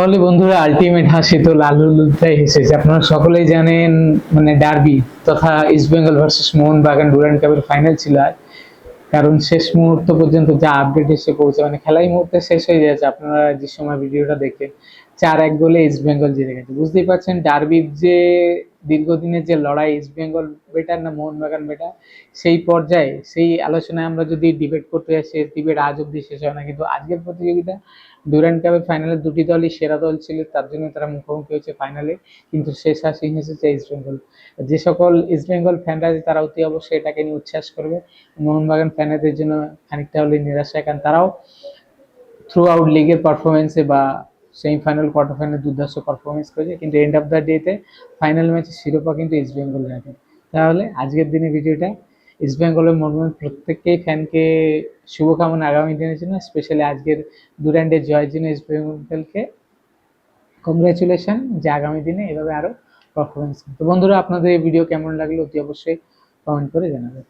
তাহলে বন্ধুরা আলটিমেট হাসি তো লালুলুদাই হেসেছে। আপনারা সকলেই জানেন মানে ডার্বি তথা east Bengal versus Mohun Bagan Durand কাপের ফাইনাল ছিল আজ। কারণ শেষ মুহূর্ত পর্যন্ত যা আপডেট এসে পৌঁছে মানে খেলাই মুহূর্তে শেষ হয়ে যাচ্ছে। আপনারা যে সময় ভিডিওটা দেখেন 4-1 গোলে ইস্ট বেঙ্গল জিতে গেছে। বুঝতেই পারছেন ডার্বির যে দীর্ঘদিনের যে লড়াই, ইস্ট বেঙ্গল বেটার না মোহনবাগান বেটার, সেই পর্যায়ে সেই আলোচনায় আমরা যদি ডিবেট করতে যাই, সেই ডিবেট আজ অব্দি শেষ হয় না। কিন্তু আজকের প্রতিযোগিতা ডুরান্ড কাপের ফাইনালে দুটি দলই সেরা দল ছিল, তার জন্য তারা মুখোমুখি হয়েছে ফাইনালে। কিন্তু শেষ হাসি হেসেছে ইস্ট বেঙ্গল। যে সকল ইস্ট বেঙ্গল ফ্যানরা আছে তারা অতি অবশ্যই এটাকে নিয়ে উচ্ছ্বাস করবে। মোহনবাগান ফ্যানদের জন্য খানিকটা হলে নিরাশা, কারণ তারাও থ্রু আউট লিগের পারফরমেন্সে বা সেমিফাইনাল কোয়ার্টার ফাইনাল দুর্ধর্ষ পারফরমেন্স করেছে, কিন্তু এন্ড অফ দ্য ডেতে ফাইনাল ম্যাচে শিরোপা কিন্তু ইস্ট বেঙ্গল রাখে। তাহলে আজকের দিনে ভিডিওটা ইস্ট বেঙ্গলের মর্মন প্রত্যেককেই ফ্যানকে শুভকামনা আগামী দিনের জন্য, স্পেশালি আজকের ডুরান্ডের জয়ের জন্য ইস্ট বেঙ্গলকে কংগ্রাচুলেশন, যে আগামী দিনে এভাবে আরো পারফরমেন্স। তো বন্ধুরা, আপনাদের এই ভিডিও কেমন লাগলো অতি অবশ্যই কমেন্ট করে জানাবেন।